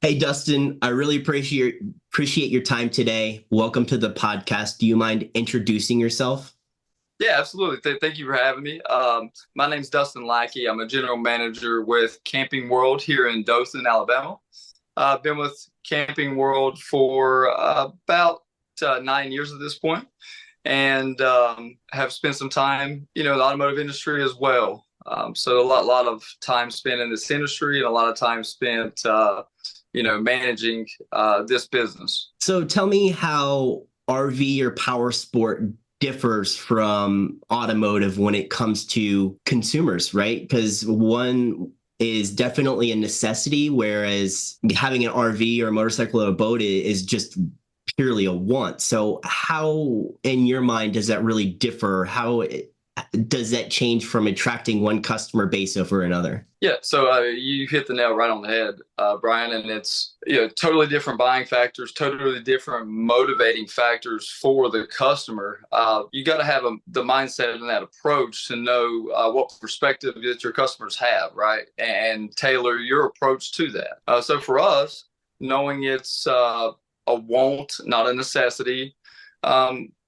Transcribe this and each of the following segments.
Hey, Dustin, I really appreciate your time today. Welcome to the podcast. Do you mind introducing yourself? Yeah, absolutely. Thank you for having me. My name's Dustin Lackey. I'm a general manager with Camping World here in Dothan, Alabama. I've been with Camping World for about 9 years at this point, and have spent some time, in the automotive industry as well. So a lot of time spent in this industry, and a lot of time spent, managing this business. So tell me how RV or power sport differs from automotive when it comes to consumers, right? Because one is definitely a necessity, whereas having an RV or a motorcycle or a boat is just purely a want. So how, in your mind, does that really differ? Does that change from attracting one customer base over another? Yeah, so you hit the nail right on the head, Brian, and it's totally different buying factors, totally different motivating factors for the customer. You got to have the mindset and that approach to know what perspective that your customers have, right, and tailor your approach to that. So for us, knowing it's a want, not a necessity,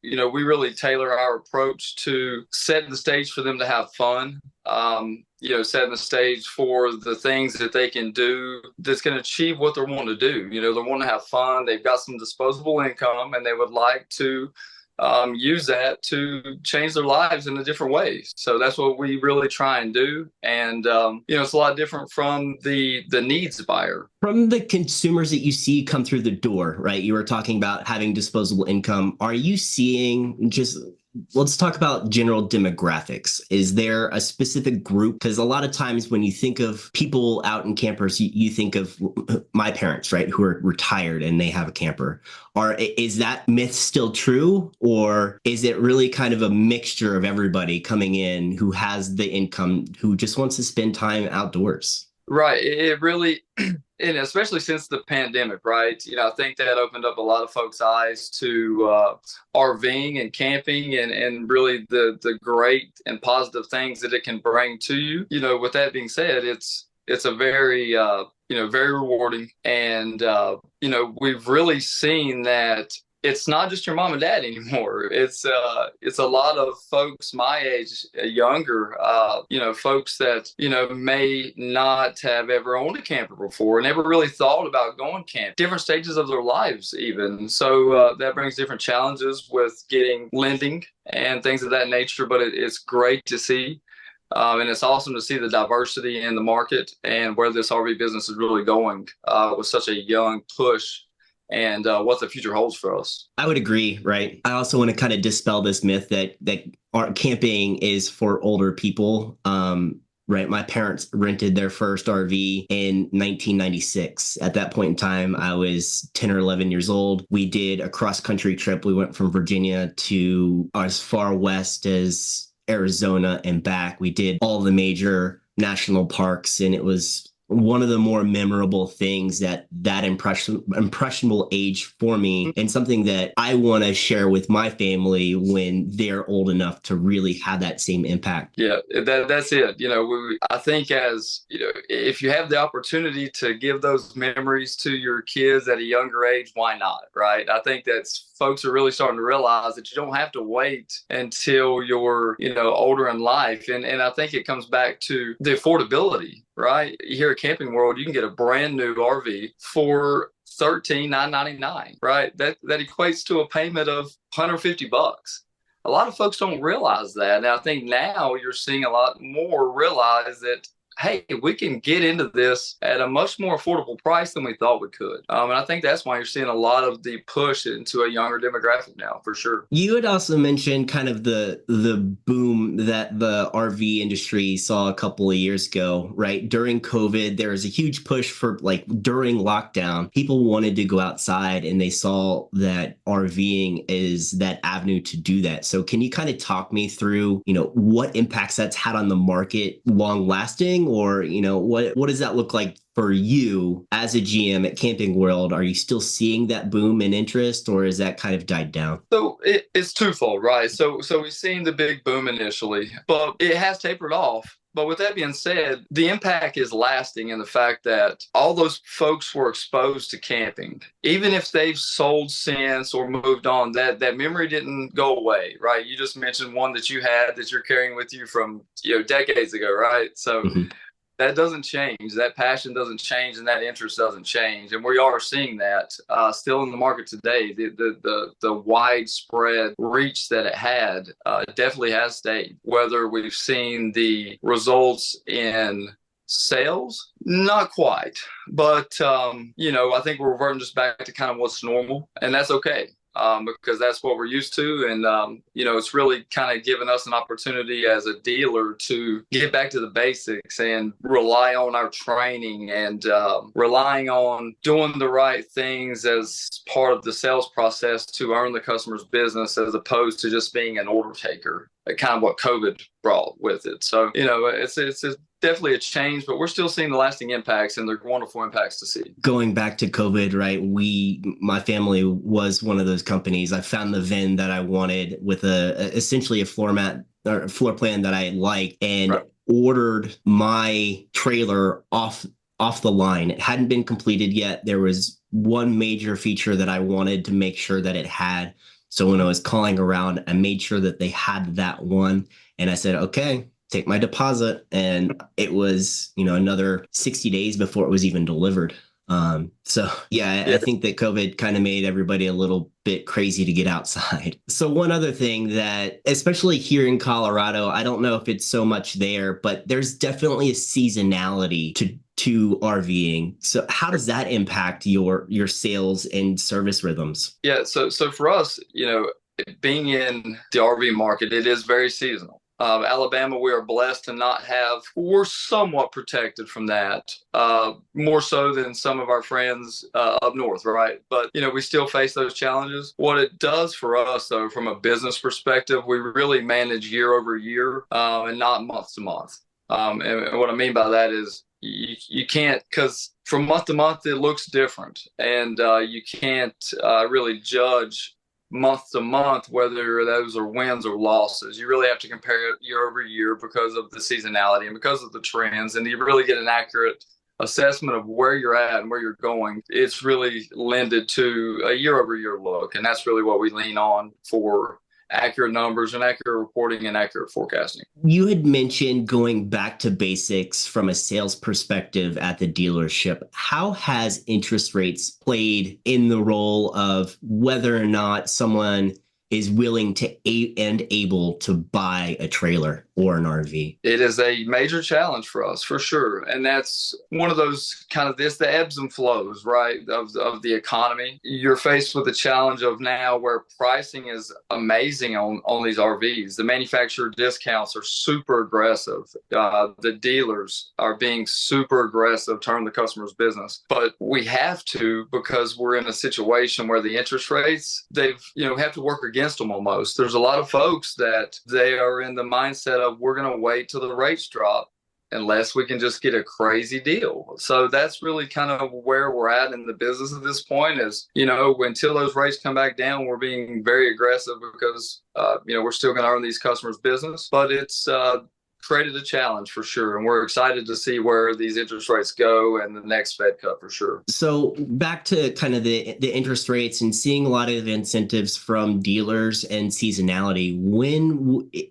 we really tailor our approach to set the stage for them to have fun. Setting the stage for the things that they can do that's going to achieve what they want to do. They want to have fun. They've got some disposable income, and they would like to use that to change their lives in a different ways. So that's what we really try and do. And it's a lot different from the needs buyer. From the consumers that you see come through the door, right? You were talking about having disposable income. Are you seeing just, let's talk about general demographics. Is there a specific group? Because a lot of times when you think of people out in campers, you think of my parents, right, who are retired and they have a camper. Is that myth still true? Or is it really kind of a mixture of everybody coming in who has the income, who just wants to spend time outdoors? Right. It really, and especially since the pandemic, right? I think that opened up a lot of folks' eyes to RVing and camping, and really the great and positive things that it can bring to you. With that being said, it's a very very rewarding, and we've really seen that it's not just your mom and dad anymore. It's a lot of folks my age, younger, folks that may not have ever owned a camper before, never really thought about going camp. Different stages of their lives, even. So that brings different challenges with getting lending and things of that nature. But it's great to see. And it's awesome to see the diversity in the market and where this RV business is really going with such a young push, and what the future holds for us. I would agree, right? I also want to kind of dispel this myth that camping is for older people. Right. My parents rented their first RV in 1996. At that point in time, I was 10 or 11 years old. We did a cross country trip. We went from Virginia to as far west as Arizona and back. We did all the major national parks, and it was one of the more memorable things that impressionable age for me, and something that I want to share with my family when they're old enough to really have that same impact. Yeah, that's it. I think, as if you have the opportunity to give those memories to your kids at a younger age, why not? Right? I think that's folks are really starting to realize that you don't have to wait until you're older in life, and I think it comes back to the affordability. Right here at Camping World, you can get a brand new RV for $13,999. Right, that equates to a payment of $150. A lot of folks don't realize that, and I think now you're seeing a lot more realize that, hey, we can get into this at a much more affordable price than we thought we could. And I think that's why you're seeing a lot of the push into a younger demographic now, for sure. You had also mentioned kind of the boom that the RV industry saw a couple of years ago, right? During COVID, there was a huge push for, like, during lockdown, people wanted to go outside and they saw that RVing is that avenue to do that. So can you kind of talk me through, what impacts that's had on the market long lasting, or, what does that look like for you as a GM at Camping World, are you still seeing that boom in interest, or is that kind of died down? So it's twofold, right? So we've seen the big boom initially, but it has tapered off. But with that being said, the impact is lasting in the fact that all those folks were exposed to camping. Even if they've sold since or moved on, that memory didn't go away, right? You just mentioned one that you had that you're carrying with you from decades ago, right? So Mm-hmm. that doesn't change. That passion doesn't change, and that interest doesn't change. And we are seeing that still in the market today. The widespread reach that it had definitely has stayed. Whether we've seen the results in sales, not quite, but I think we're reverting just back to kind of what's normal, and that's okay. Because that's what we're used to. And, it's really kind of given us an opportunity as a dealer to get back to the basics and rely on our training and relying on doing the right things as part of the sales process to earn the customer's business, as opposed to just being an order taker, kind of what COVID brought with it. So, it's definitely a change, but we're still seeing the lasting impacts, and they're wonderful impacts to see. Going back to COVID, right? My family was one of those companies. I found the VIN that I wanted with essentially a floor plan that I liked, and Right. ordered my trailer off the line. It hadn't been completed yet. There was one major feature that I wanted to make sure that it had. So when I was calling around, I made sure that they had that one, and I said, okay, take my deposit. And it was, another 60 days before it was even delivered. So yeah, I think that COVID kind of made everybody a little bit crazy to get outside. So one other thing that, especially here in Colorado, I don't know if it's so much there, but there's definitely a seasonality to RVing. So how does that impact your sales and service rhythms? Yeah. So for us, being in the RV market, it is very seasonal. Alabama, we are blessed to not have, we're somewhat protected from that, more so than some of our friends up north, right? But, we still face those challenges. What it does for us, though, from a business perspective, we really manage year over year and not month to month. And what I mean by that is you can't, because from month to month, it looks different. And you can't really judge month to month whether those are wins or losses. You really have to compare it year over year because of the seasonality and because of the trends, and you really get an accurate assessment of where you're at and where you're going. It's really lended to a year over year look, and that's really what we lean on for accurate numbers and accurate reporting and accurate forecasting. You had mentioned going back to basics from a sales perspective at the dealership. How has interest rates played in the role of whether or not someone is willing to and able to buy a trailer or an RV? It is a major challenge for us, for sure. And that's one of those kind of the ebbs and flows, right, of the economy. You're faced with the challenge of now where pricing is amazing on these RVs. The manufacturer discounts are super aggressive. The dealers are being super aggressive to earn the customer's business. But we have to, because we're in a situation where the interest rates, they've, have to work against them almost. There's a lot of folks that they are in the mindset of, we're going to wait till the rates drop unless we can just get a crazy deal. So that's really kind of where we're at in the business at this point is, until those rates come back down, we're being very aggressive because, we're still going to earn these customers' business. But it's created a challenge for sure. And we're excited to see where these interest rates go and the next Fed cut for sure. So back to kind of the interest rates and seeing a lot of incentives from dealers and seasonality.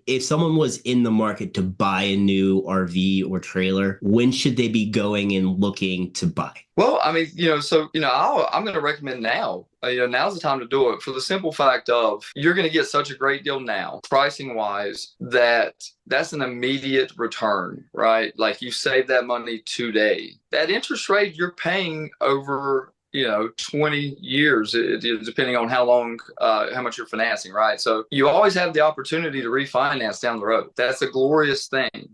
If someone was in the market to buy a new RV or trailer, when should they be going and looking to buy? Well, I mean, I'm going to recommend now. Now's the time to do it for the simple fact of you're going to get such a great deal now, pricing wise, that's an immediate return, right? Like you save that money today. That interest rate you're paying over 20 years, depending on how much you're financing, right? So you always have the opportunity to refinance down the road. That's a glorious thing.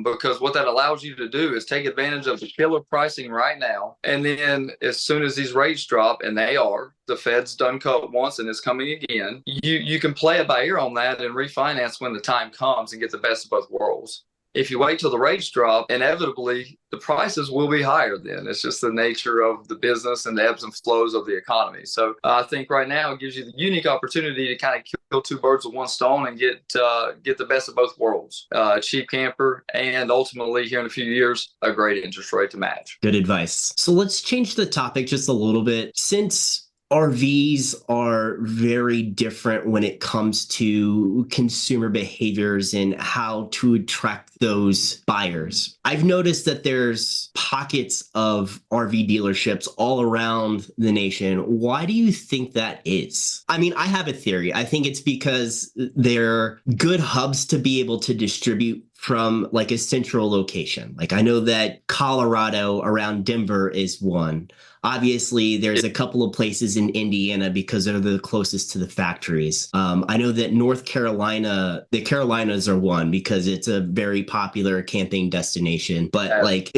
Because what that allows you to do is take advantage of the killer pricing right now. And then as soon as these rates drop, and the Fed's done cut once and it's coming again, you can play it by ear on that and refinance when the time comes and get the best of both worlds. If you wait till the rates drop, inevitably the prices will be higher then. It's just the nature of the business and the ebbs and flows of the economy. So I think right now it gives you the unique opportunity to kind of kill two birds with one stone and get the best of both worlds. A cheap camper and ultimately here in a few years, a great interest rate to match. Good advice. So let's change the topic just a little bit. Since RVs are very different when it comes to consumer behaviors and how to attract those buyers. I've noticed that there's pockets of RV dealerships all around the nation. Why do you think that is? I mean, I have a theory. I think it's because they're good hubs to be able to distribute from like a central location. Like I know that Colorado around Denver is one. Obviously, there's a couple of places in Indiana because they're the closest to the factories. I know that North Carolina, the Carolinas are one because it's a very popular camping destination. But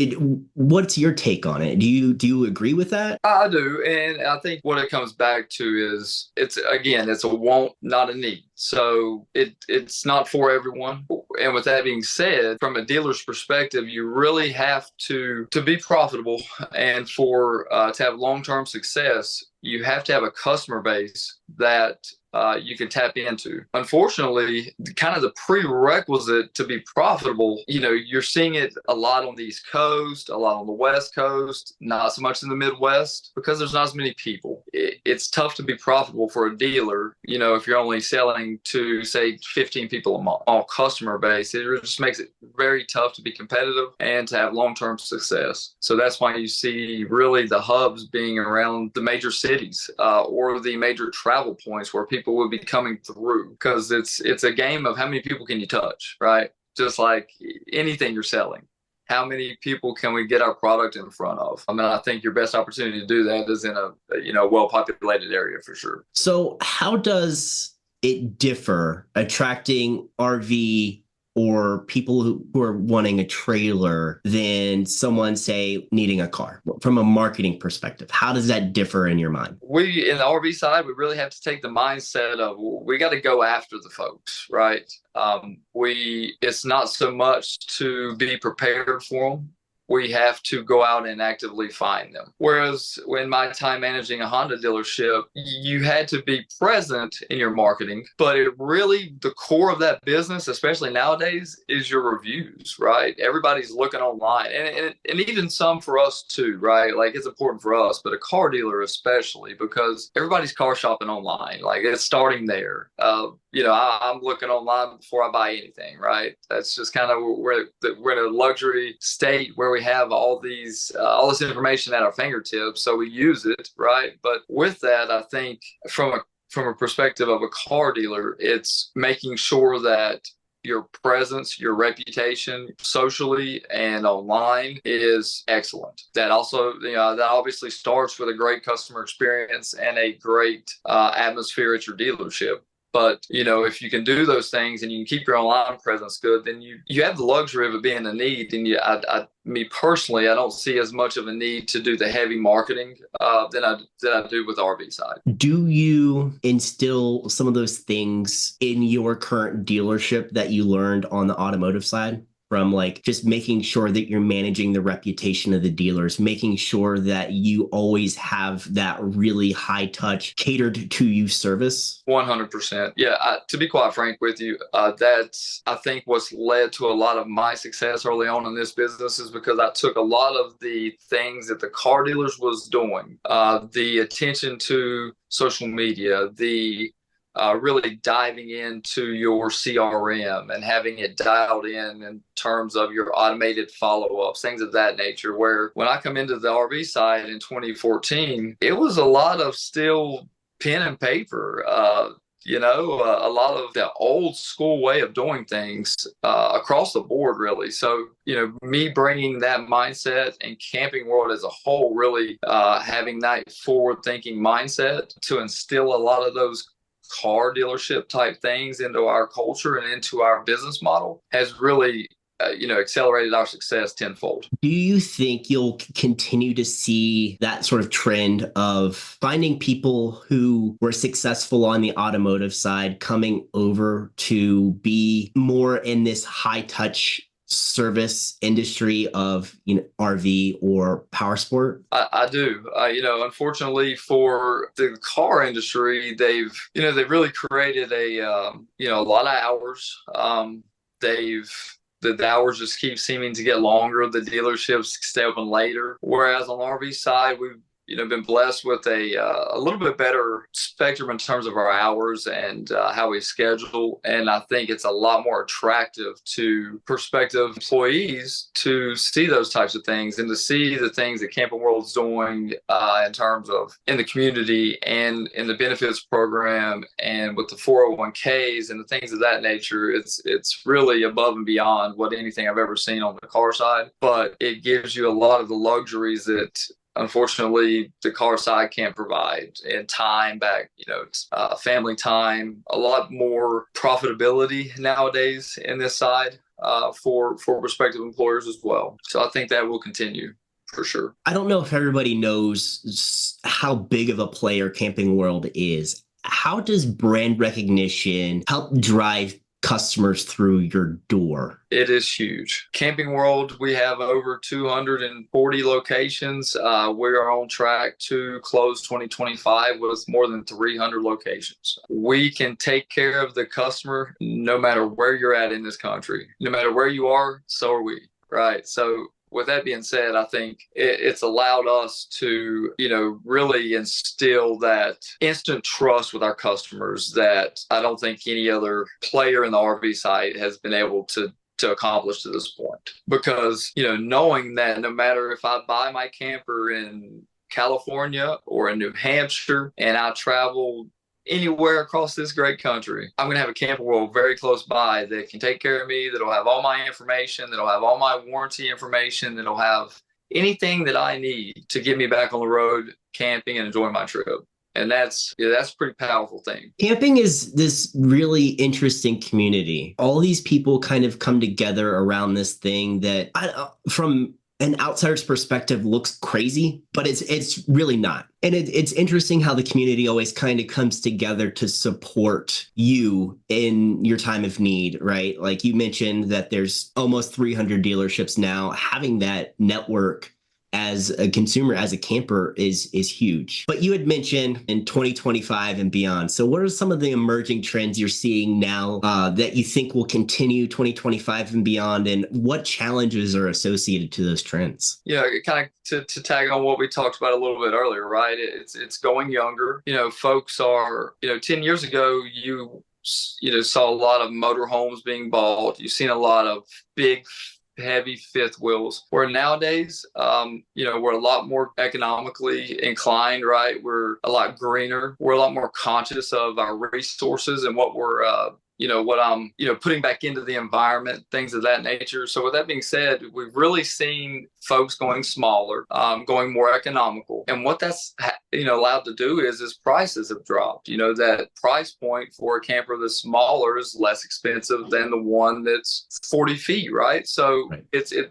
what's your take on it? Do you agree with that? I do, and I think what it comes back to is it's a want, not a need. So it's not for everyone. And with that being said, from a dealer's perspective, you really have to be profitable and to have long-term success, you have to have a customer base that you can tap into. Unfortunately, kind of the prerequisite to be profitable, you're seeing it a lot on the East Coast, a lot on the West Coast, not so much in the Midwest because there's not as many people. It's tough to be profitable for a dealer, if you're only selling to, say, 15 people a month. All customer base, it just makes it very tough to be competitive and to have long-term success. So that's why you see really the hubs being around the major cities or the major travel points where people will be coming through, because it's a game of how many people can you touch, right? Just like anything you're selling. How many people can we get our product in front of? I mean, I think your best opportunity to do that is in a well-populated area for sure. So how does it differ attracting RV or people who are wanting a trailer than someone, say, needing a car from a marketing perspective? How does that differ in your mind? We, in the RV side, we really have to take the mindset of we got to go after the folks, right? It's not so much to be prepared for them. We have to go out and actively find them. Whereas in my time managing a Honda dealership, you had to be present in your marketing, but the core of that business, especially nowadays, is your reviews, right? Everybody's looking online and even some for us too, right? Like it's important for us, but a car dealer especially, because everybody's car shopping online. Like it's starting there. I'm looking online before I buy anything, right? That's just kind of we're in a luxury state where we have all this information at our fingertips, so we use it, right? But with that, I think from a perspective of a car dealer, it's making sure that your presence, your reputation socially and online is excellent. That also, that obviously starts with a great customer experience and a great atmosphere at your dealership. But, if you can do those things and you can keep your online presence good, then you have the luxury of it being a need. And me personally, I don't see as much of a need to do the heavy marketing than I do with the RV side. Do you instill some of those things in your current dealership that you learned on the automotive side? From like just making sure that you're managing the reputation of the dealers, making sure that you always have that really high touch, catered to you service? 100%. Yeah, to be quite frank with you, that's, I think, what's led to a lot of my success early on in this business is because I took a lot of the things that the car dealers was doing, the attention to social media, the really diving into your CRM and having it dialed in terms of your automated follow-ups, things of that nature, where when I come into the RV side in 2014, it was a lot of still pen and paper, a lot of the old school way of doing things across the board, really. So, me bringing that mindset and Camping World as a whole, really having that forward-thinking mindset to instill a lot of those car dealership type things into our culture and into our business model has really accelerated our success tenfold. Do you think you'll continue to see that sort of trend of finding people who were successful on the automotive side coming over to be more in this high touch service industry of, RV or power sport? I do. Unfortunately for the car industry, they've really created a lot of hours. They've the hours just keep seeming to get longer. The dealerships stay open later. Whereas on the RV side, we've been blessed with a little bit better spectrum in terms of our hours and how we schedule. And I think it's a lot more attractive to prospective employees to see those types of things and to see the things that Camping World's doing in terms of in the community and in the benefits program and with the 401ks and the things of that nature. It's really above and beyond what anything I've ever seen on the car side, but it gives you a lot of the luxuries that unfortunately the car side can't provide, and time back, family time, a lot more profitability nowadays in this side for prospective employers as well. So I think that will continue for sure. I don't know if everybody knows how big of a player Camping World is. How does brand recognition help drive customers through your door? It is huge. Camping World, we have over 240 locations. We are on track to close 2025 with more than 300 locations. We can take care of the customer no matter where you're at in this country. No matter where you are, so are we, right? So with that being said, I think it's allowed us to, really instill that instant trust with our customers that I don't think any other player in the RV side has been able to accomplish to this point. Because, knowing that no matter if I buy my camper in California or in New Hampshire and I travel anywhere across this great country, I'm going to have a Camping World very close by that can take care of me, that'll have all my information, that'll have all my warranty information, that'll have anything that I need to get me back on the road camping and enjoying my trip. And that's a pretty powerful thing. Camping is this really interesting community. All these people kind of come together around this thing that from an outsider's perspective looks crazy, but it's really not. And it's interesting how the community always kind of comes together to support you in your time of need, right? Like you mentioned that there's almost 300 dealerships now. Having that network as a consumer, as a camper is huge. But you had mentioned in 2025 and beyond. So what are some of the emerging trends you're seeing now that you think will continue 2025 and beyond? And what challenges are associated to those trends? Yeah, kind of to tag on what we talked about a little bit earlier, right? It's going younger. Folks are, 10 years ago, you saw a lot of motorhomes being bought. You've seen a lot of big heavy fifth wheels, where nowadays we're a lot more economically inclined, right? We're a lot greener, we're a lot more conscious of our resources and what we're what I'm putting back into the environment, things of that nature. So with that being said, we've really seen folks going smaller, going more economical, and what that's allowed to do is prices have dropped. That price point for a camper that's smaller is less expensive than the one that's 40 feet, right? So right.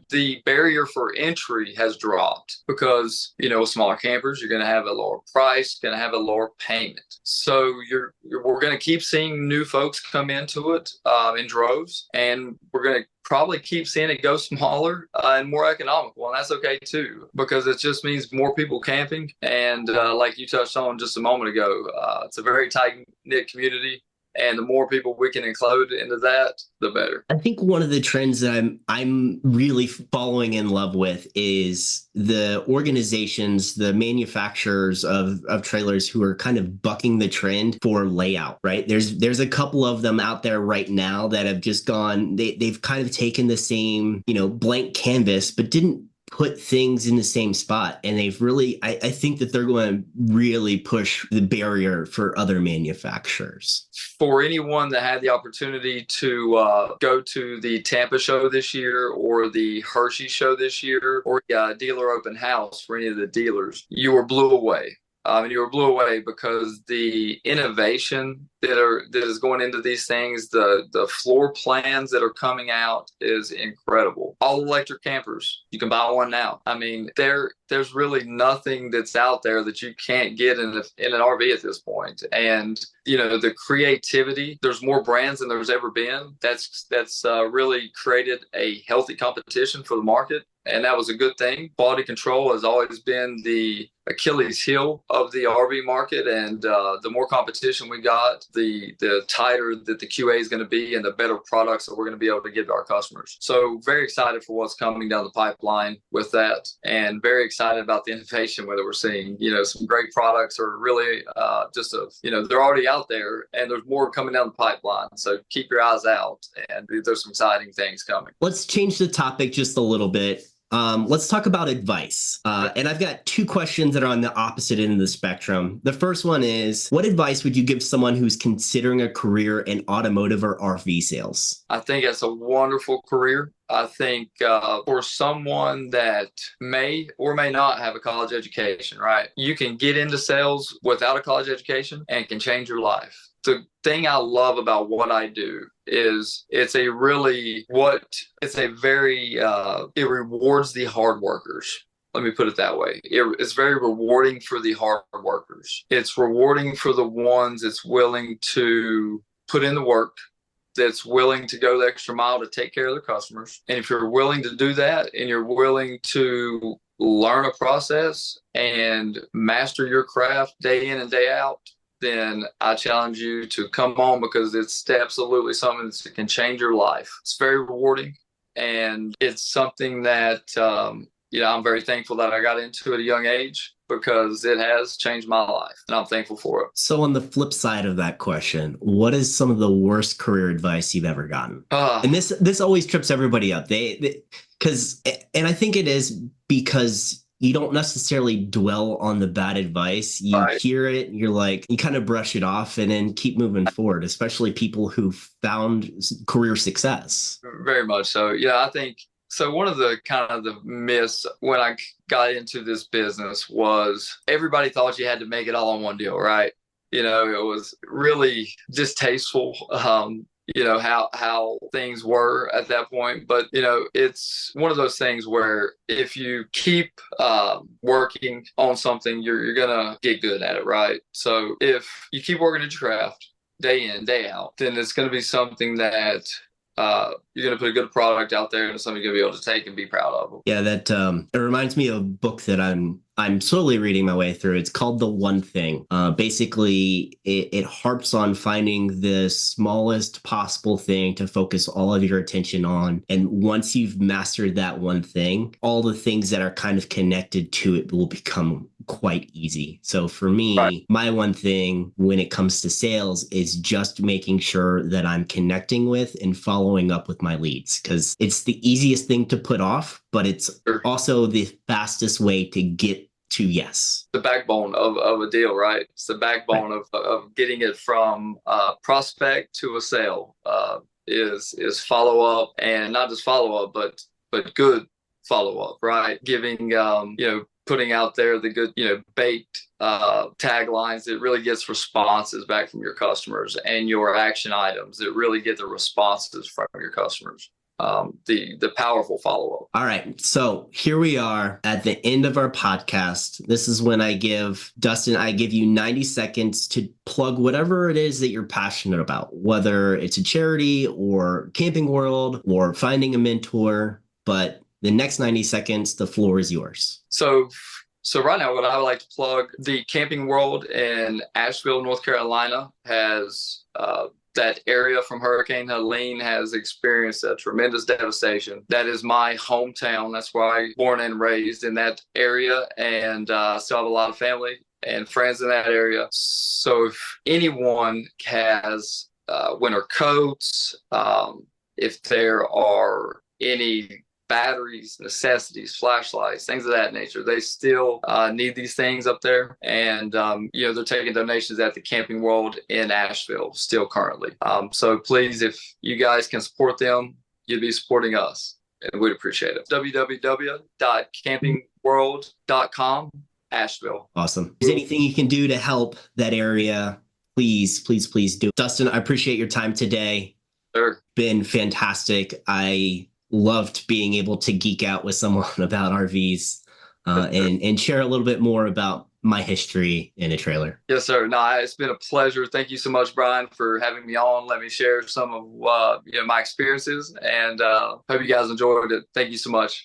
The barrier for entry has dropped because with smaller campers you're going to have a lower price, going to have a lower payment. So we're going to keep seeing new folks come into it in droves, and we're going to probably keep seeing it go smaller and more economical. And that's okay too, because it just means more people camping. And like you touched on just a moment ago, it's a very tight-knit community. And the more people we can include into that, the better. I think one of the trends that I'm really falling in love with is the organizations, the manufacturers of trailers who are kind of bucking the trend for layout, right? There's a couple of them out there right now that have just gone, they've kind of taken the same, blank canvas, but didn't put things in the same spot. And they've really, I think that they're going to really push the barrier for other manufacturers. For anyone that had the opportunity to go to the Tampa show this year or the Hershey show this year or dealer open house for any of the dealers, you were blew away. And you were blew away because the innovation that is going into these things, the floor plans that are coming out is incredible. All electric campers, you can buy one now. I mean, there's really nothing that's out there that you can't get in an RV at this point. And the creativity, there's more brands than there's ever been. That's really created a healthy competition for the market. And that was a good thing. Quality control has always been the Achilles heel of the RV market. And the more competition we got, the tighter that the QA is going to be and the better products that we're going to be able to give to our customers. So very excited for what's coming down the pipeline with that, and very excited about the innovation that we're seeing. Some great products are really they're already out there, and there's more coming down the pipeline. So keep your eyes out, and there's some exciting things coming. Let's change the topic just a little bit. Let's talk about advice. And I've got two questions that are on the opposite end of the spectrum. The first one is, what advice would you give someone who's considering a career in automotive or RV sales? I think it's a wonderful career. I think for someone that may or may not have a college education, right? You can get into sales without a college education and can change your life. The thing I love about what I do is it rewards the hard workers. Let me put it that way. It's very rewarding for the hard workers. It's rewarding for the ones that's willing to put in the work, that's willing to go the extra mile to take care of their customers. And if you're willing to do that, and you're willing to learn a process and master your craft day in and day out, then I challenge you to come on, because it's absolutely something that can change your life. It's very rewarding, and it's something that I'm very thankful that I got into at a young age, because it has changed my life, and I'm thankful for it. So on the flip side of that question, what is some of the worst career advice you've ever gotten? And this always trips everybody up. And I think it is because you don't necessarily dwell on the bad advice. You hear it, you're like, you kind of brush it off and then keep moving forward, especially people who found career success. Very much so. Yeah, I think so. One of the kind of the myths when I got into this business was everybody thought you had to make it all on one deal, right? It was really distasteful. How things were at that point. But, it's one of those things where if you keep working on something, you're going to get good at it, right? So if you keep working at your craft day in, day out, then it's going to be something that you're going to put a good product out there, and something you're going to be able to take and be proud of. Yeah, that it reminds me of a book that I'm slowly reading my way through. It's called The One Thing. Basically, it harps on finding the smallest possible thing to focus all of your attention on. And once you've mastered that one thing, all the things that are kind of connected to it will become quite easy. So for me, my one thing when it comes to sales is just making sure that I'm connecting with and following up with my leads, because it's the easiest thing to put off, but it's also the fastest way to get to yes. The backbone of a deal, right? It's the backbone of getting it from prospect to a sale is follow up, and not just follow up, but good follow up, right? Giving putting out there the good baked taglines that really gets responses back from your customers, and your action items that really get the responses from your customers. The powerful follow-up. All right. So here we are at the end of our podcast. This is when I give you 90 seconds to plug whatever it is that you're passionate about, whether it's a charity or Camping World or finding a mentor. But the next 90 seconds, the floor is yours. So right now, what I would like to plug, the Camping World in Asheville, North Carolina has that area from Hurricane Helene has experienced a tremendous devastation. That is my hometown. That's where I was born and raised, in that area, and still have a lot of family and friends in that area. So if anyone has winter coats, if there are any batteries, necessities, flashlights, things of that nature, they still need these things up there. And, they're taking donations at the Camping World in Asheville still currently. So please, if you guys can support them, you'd be supporting us, and we'd appreciate it. www.campingworld.com. Asheville. Awesome. Is there anything you can do to help that area? Please, please, please do. Dustin, I appreciate your time today. Sure. Been fantastic. I loved being able to geek out with someone about RVs and share a little bit more about my history in a trailer. Yes, sir. No, it's been a pleasure. Thank you so much, Brian, for having me on. Let me share some of my experiences, and hope you guys enjoyed it. Thank you so much.